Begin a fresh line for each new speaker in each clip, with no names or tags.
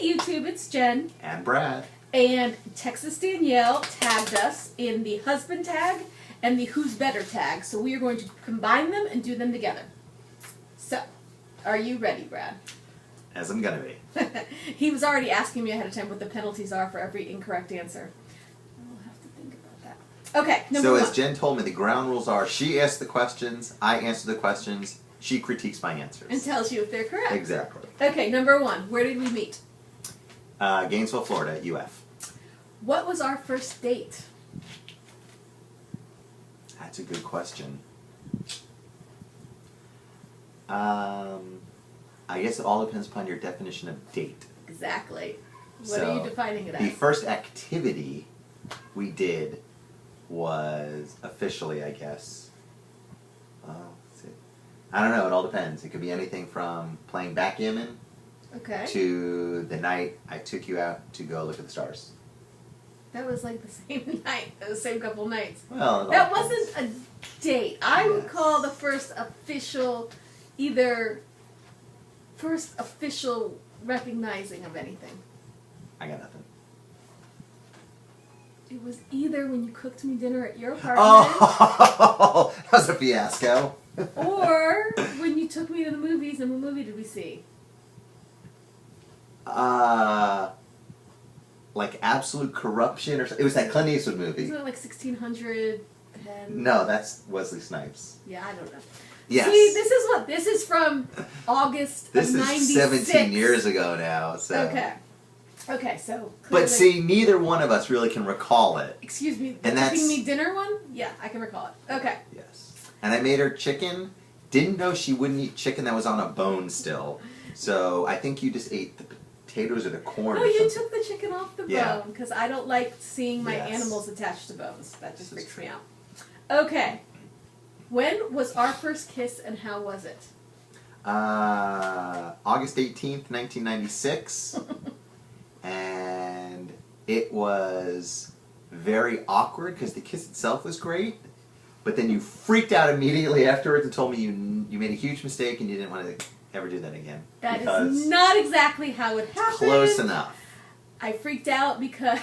Hey YouTube, it's Jen.
And Brad.
And TexasDanielle tagged us in the husband tag and the who's better tag. So we are going to combine them and do them together. So, are you ready, Brad?
As I'm gonna be.
He was already asking me ahead of time what the penalties are for every incorrect answer. I'll have to think about that. Okay, number one.
So as Jen told me, the ground rules are she asks the questions, I answer the questions, she critiques my answers.
And tells you if they're correct.
Exactly.
Okay, number one. Where did we meet?
Gainesville, Florida, UF.
What was our first date?
That's a good question. I guess it all depends upon your definition of date.
Exactly. What are you defining it as?
The first activity we did was officially, I guess. Let's see. I don't know. It all depends. It could be anything from playing backgammon to the night I took you out to go look at the stars.
That was like the same night, the same couple nights.
Well,
that wasn't a date. I would call the first official, first official recognizing of anything.
I got nothing.
It was either when you cooked me dinner at your apartment.
Oh, that was a fiasco.
Or when you took me to the movies, and what movie did we see?
Like Absolute Corruption or something. It was that Clint Eastwood movie.
Isn't it like 1600?
No, that's Wesley Snipes.
Yeah, I don't know.
Yes.
See, this is from August of 96.
This is 17 years ago now. So.
Okay, so clearly,
but see, neither one of us really can recall it.
Excuse me,
and
the cooking me dinner one? Yeah, I can recall it. Okay.
Yes. And I made her chicken. Didn't know she wouldn't eat chicken that was on a bone still. So I think you just ate the potatoes or the corn.
No,
or
you
something.
took the chicken off the bone because I don't like seeing my animals attached to bones. That just freaks me out. Okay. When was our first kiss and how was it?
August 18th, 1996. And it was very awkward because the kiss itself was great, but then you freaked out immediately afterwards and told me you made a huge mistake and you didn't want to ever do that again.
That is not exactly how it happened.
Close enough.
I freaked out because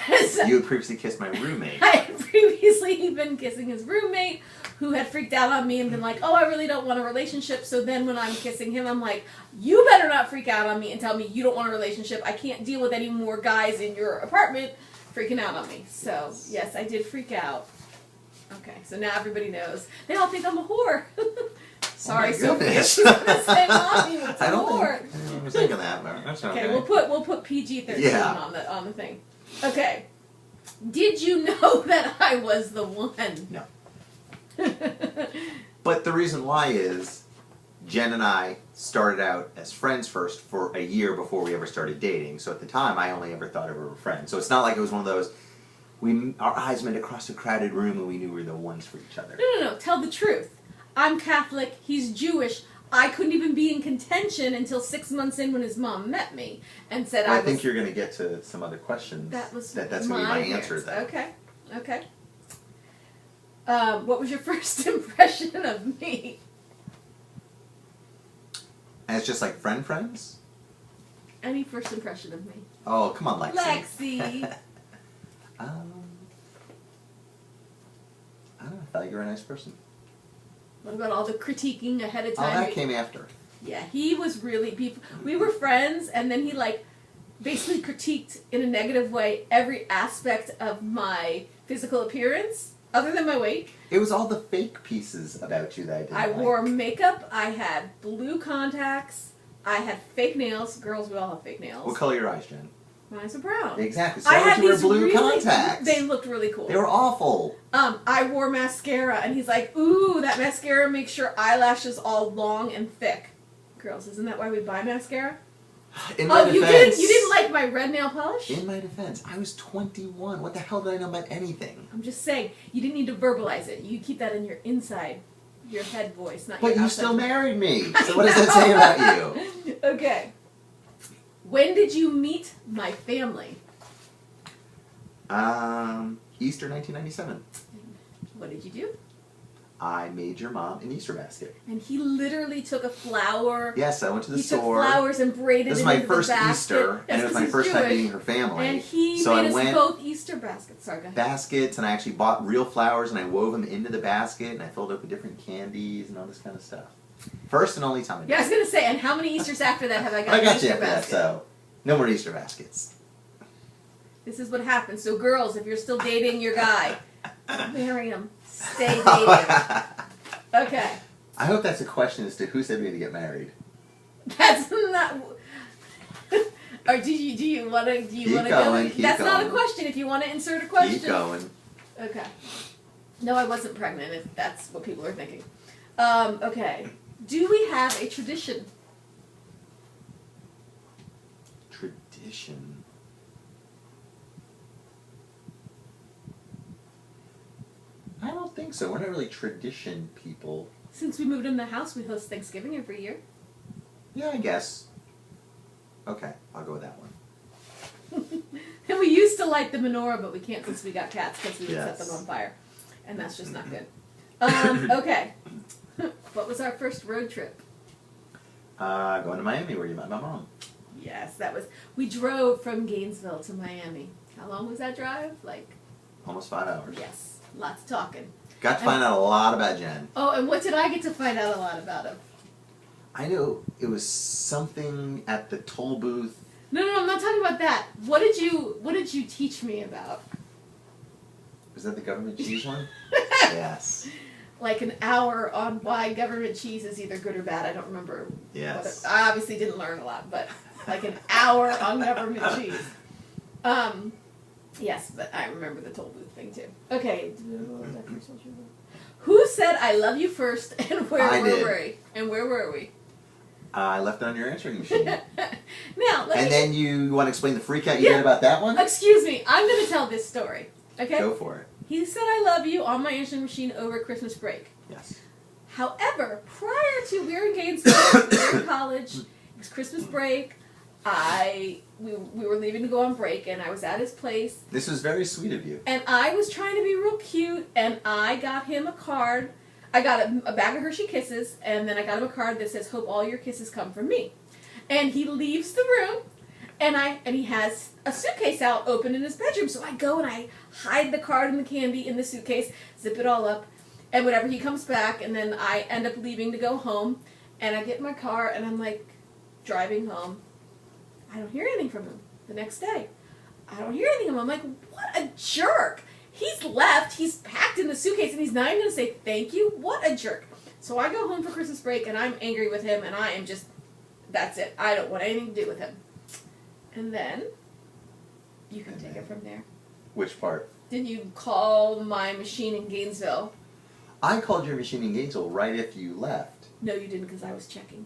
you had previously kissed my roommate.
I had previously been kissing his roommate, who had freaked out on me and been like, oh, I really don't want a relationship. So then when I'm kissing him, I'm like, you better not freak out on me and tell me you don't want a relationship. I can't deal with any more guys in your apartment freaking out on me. So, yes, I did freak out. Okay, so now everybody knows. They all think I'm a whore. Sorry, Sophia. She's going to say, Mommy, what's a whore?
I was thinking that, but that's okay.
Okay, we'll put PG-13 on the thing. Okay. Did you know that I was the one?
No. But the reason why is Jen and I started out as friends first for a year before we ever started dating. So at the time, I only ever thought of her as a friend. So it's not like it was one of those, our eyes met across a crowded room and we knew we were the ones for each other.
No. Tell the truth. I'm Catholic. He's Jewish. I couldn't even be in contention until 6 months in when his mom met me and said
I think you're going to get to some other questions. That's going to be my answer then.
Okay. What was your first impression of me?
And it's just like friends?
Any first impression of me?
Oh, come on, Lexi.
Lexi.
I don't know. I thought you were a nice person.
What about all the critiquing ahead of time?
Oh, that came after.
Yeah, he was really... We were friends, and then he, basically critiqued in a negative way every aspect of my physical appearance, other than my weight.
It was all the fake pieces about you that I didn't
I wore makeup, I had blue contacts, I had fake nails. Girls, we all have fake nails.
What color are your eyes, Jen?
My eyes are brown.
Exactly. So I wore blue contacts.
They looked really cool.
They were awful.
I wore mascara, and he's like, ooh, that mascara makes your eyelashes all long and thick. Girls, isn't that why we buy mascara?
In my defense,
you didn't like my red nail polish?
In my defense, I was 21. What the hell did I know about anything?
I'm just saying, you didn't need to verbalize it. You keep that in your inside, your head voice, not your outside.
But you still married me. So what does that say about you?
Okay. When did you meet my family?
Easter 1997.
What did you do?
I made your mom an Easter basket.
And he literally took a flower.
Yes, I went to the
He
store.
took flowers and braided
This
it
is my
into
first
the basket.
Easter, and it was my first time meeting her family.
And he
so
made
I
us both Easter baskets. Sorry, go ahead.
Baskets, and I actually bought real flowers, and I wove them into the basket, and I filled up with different candies and all this kind of stuff. First and only time I did.
Yeah, I was going to say, and how many Easters after that have I got
I
an
got
Easter
you after that,
basket?
so no more Easter baskets.
This is what happens. So girls, if you're still dating your guy, marry him. Stay dating. Okay.
I hope that's a question as to who said we had to get married.
That's not. Or do you want to go? That's not a question. If you want to insert a question.
Keep going.
Okay. No, I wasn't pregnant. If that's what people are thinking. Okay. Do we have a tradition?
Tradition. I don't think so. We're not really tradition people.
Since we moved in the house, we host Thanksgiving every year.
Yeah, I guess. Okay, I'll go with that one.
And we used to light the menorah, but we can't since we got cats because we would set
Yes.
them on fire. And that's just not good. Okay. What was our first road trip?
Going to Miami where you met my mom.
Yes, that was... We drove from Gainesville to Miami. How long was that drive? Like...
Almost 5 hours.
Yes. Lots of talking.
Got to find out a lot about Jen.
Oh, and what did I get to find out a lot about him?
I know it was something at the toll booth.
No, I'm not talking about that. What did you teach me about?
Was that the government cheese one? Yes.
Like an hour on why government cheese is either good or bad. I don't remember.
Yes.
I obviously didn't learn a lot, but like an hour on government cheese. Yes, but I remember the toll booth thing too. Okay. Who said I love you first, and where were we? And where were we?
I left it on your answering machine.
Now,
and then you want to explain the freak out you had about that one?
Excuse me. I'm going to tell this story. Okay?
Go for it.
He said I love you on my answering machine over Christmas break.
Yes.
However, prior to, we were in Gainesville, we were in college, it was Christmas break, we were leaving to go on break, and I was at his place.
This was very sweet of you.
And I was trying to be real cute, and I got him a card. I got a bag of Hershey Kisses, and then I got him a card that says, "Hope all your kisses come from me." And he leaves the room, and he has a suitcase out open in his bedroom. So I go and I hide the card and the candy in the suitcase, zip it all up, and whatever, he comes back, and then I end up leaving to go home, and I get in my car, and I'm like driving home. I don't hear anything from him. The next day, I don't hear anything from him. I'm like, what a jerk. He's left, he's packed in the suitcase, and he's not even going to say thank you? What a jerk. So I go home for Christmas break, and I'm angry with him, and I am just, that's it. I don't want anything to do with him. And then, you can take it from there.
Which part?
Did you call my machine in Gainesville?
I called your machine in Gainesville right after you left.
No, you didn't, because I was checking.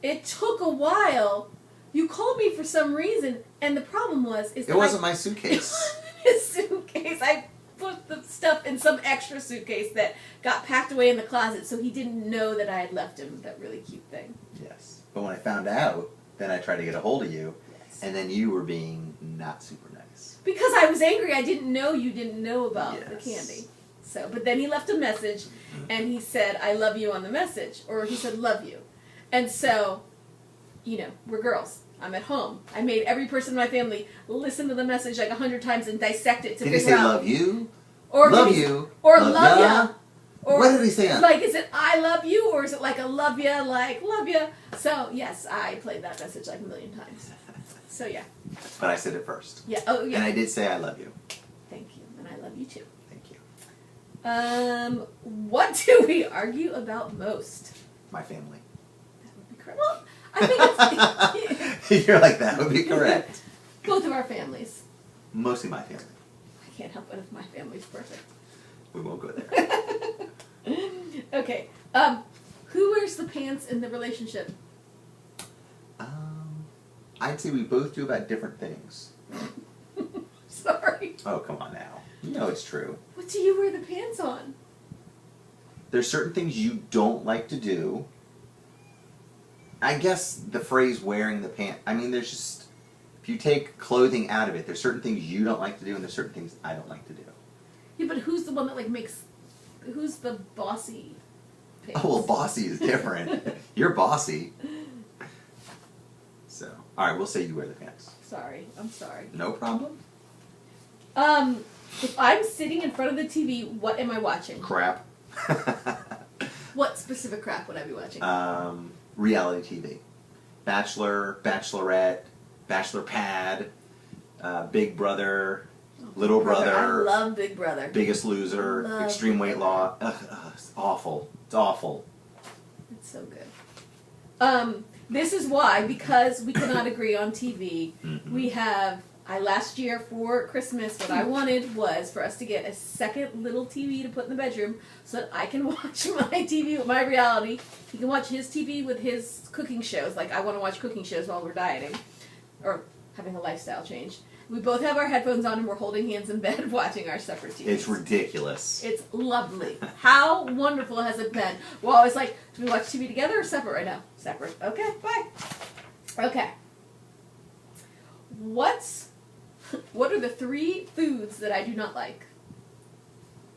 It took a while. You called me for some reason, and the problem was...
It wasn't my suitcase.
His suitcase. I put the stuff in some extra suitcase that got packed away in the closet, so he didn't know that I had left him that really cute thing.
Yes. But when I found out, then I tried to get a hold of you,
Yes.
and then you were being not super nice.
Because I was angry. I didn't know you didn't know about the
Yes.
candy. So, but then he left a message, and he said, "I love you" on the message. Or he said, "Love you." And so, you know, we're girls. I'm at home. I made every person in my family listen to the message like 100 times and dissect it to
Did he
figure
say
out.
love you?
Or
Love
did he-
you?
Or love ya? Or
What did he say?
Like, is it I love you, or is it like a love ya, like love ya? So, yes, I played that message like a million times. So, yeah.
But I said it first.
Yeah, oh, yeah.
And I did say I love you.
Thank you, and I love you too.
Thank you.
What do we argue about most?
My family.
That would be correct. Well, I think it's
You're like, that would be correct.
both of our families.
Mostly my family.
I can't help it if my family's perfect.
We won't go there.
Okay. Who wears the pants in the relationship?
I'd say we both do about different things.
Sorry.
Oh, come on now. You know it's true.
What do you wear the pants on?
There's certain things you don't like to do. I guess the phrase wearing the pants, I mean, there's just, if you take clothing out of it, there's certain things you don't like to do and there's certain things I don't like to do.
Yeah, but who's the one that like makes who's the bossy pig?
Oh, well, bossy is different. You're bossy. So, all right, we'll say you wear the pants.
Sorry, I'm sorry.
No problem.
If I'm sitting in front of the TV, what am I watching?
Crap.
What specific crap would I be watching?
Reality TV. Bachelor, Bachelorette, Bachelor Pad, Big Brother, Little Brother.
I love Big Brother.
Biggest Loser,
Love
Extreme
Big
Weight
Brother.
Loss. It's awful. It's awful.
It's so good. This is why, because we cannot agree on TV, we have, last year for Christmas, what I wanted was for us to get a second little TV to put in the bedroom so that I can watch my TV with my reality. He can watch his TV with his cooking shows. Like, I want to watch cooking shows while we're dieting or having a lifestyle change. We both have our headphones on and we're holding hands in bed watching our separate TVs.
It's ridiculous.
It's lovely. How wonderful has it been? We're always like, do we watch TV together or separate right now? Separate. Okay, bye. Okay. What are the 3 foods that I do not like?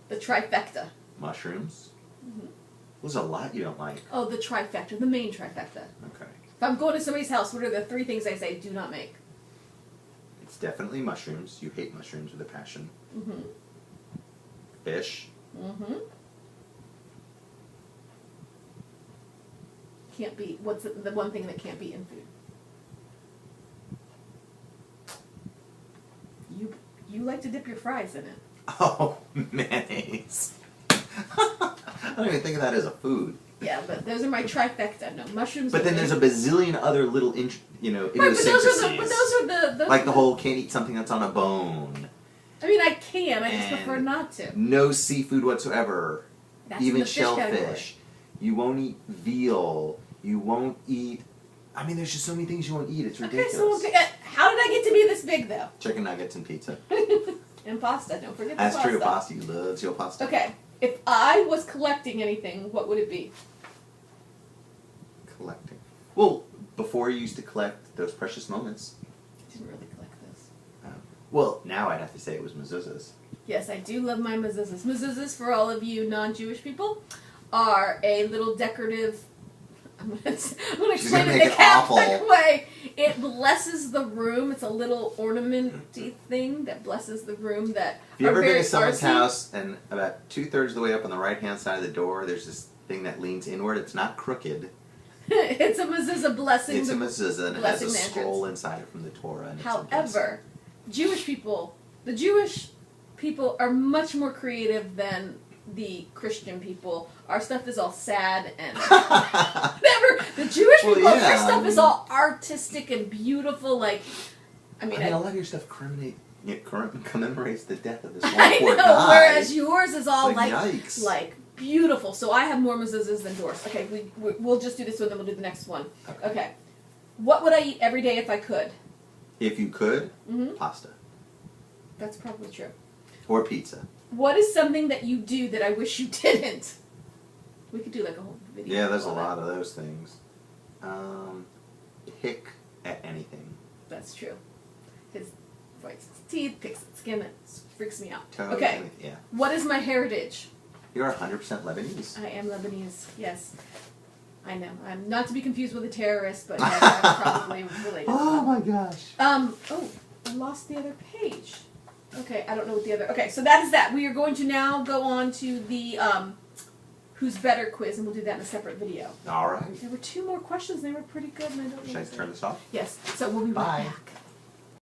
The trifecta.
Mushrooms? There's a lot you don't like.
Oh, the trifecta. The main trifecta.
Okay.
If I'm going to somebody's house, what are the 3 things I say do not make?
It's definitely mushrooms. You hate mushrooms with a passion. Fish.
Can't be. What's the one thing that can't be in food? You like to dip your fries in it.
Oh, mayonnaise. I don't even think of that as a food.
Yeah, but those are my trifecta. No, mushrooms.
But then there's a bazillion other little,
Right,
idiosyncrasies.
but those are the
like the whole can't eat something that's on a bone.
I mean, I can. I just
And
prefer not to.
No seafood whatsoever.
That's
Even
in the fish category.
shellfish. You won't eat veal. You won't eat. I mean, there's just so many things you won't eat. It's ridiculous.
Okay, so how did I get to be this big, though?
Chicken nuggets and pizza.
And pasta. Don't forget the
That's
pasta.
true. Pasta. You love your pasta.
Okay. If I was collecting anything, what would it be?
Collecting. Well, before you used to collect those precious moments.
I didn't really collect this.
Well, now I'd have to say it was mezuzahs.
Yes, I do love my mezuzahs. Mezuzahs, for all of you non-Jewish people, are a little decorative. I'm going to explain it the Catholic way. It blesses the room. It's a little ornamenty thing that blesses the room. That
if you ever been to someone's house and about 2/3 of the way up on the right-hand side of the door, there's this thing that leans inward. It's not crooked.
It's a mezuzah blessing.
It's a mezuzah and it has a
the
scroll inside it from the Torah. And
However, Jewish people, the Jewish people are much more creative than the Christian people. Our stuff is all sad and whatever. The Jewish people, their stuff is all artistic and beautiful. Like, I mean,
a lot of your stuff commemorates the death of this one
I
poor
know.
guy.
Whereas yours is all
yikes.
like beautiful. So I have more mezuzahs than yours. Okay, we'll just do this one, then we'll do the next one. Okay. What would I eat every day if I could?
If you could, pasta.
That's probably true.
Or pizza.
What is something that you do that I wish you didn't? We could do like a whole video.
Yeah, there's a lot of those things. Hick at anything.
That's true. His bites his teeth, picks his skin, it freaks me out.
Toes,
Okay.
anything, yeah.
What is my heritage?
You're 100% Lebanese.
I am Lebanese, yes. I know. I'm not to be confused with a terrorist, but yes, I'm probably related.
Oh my gosh.
Oh, I lost the other page. Okay, I don't know what the other... Okay, so that is that. We are going to now go on to the Who's Better quiz, and we'll do that in a separate video.
All right.
There were 2 more questions, and they were pretty good, and I don't know.
Should I turn this off?
Yes, so we'll be right
Bye.
back.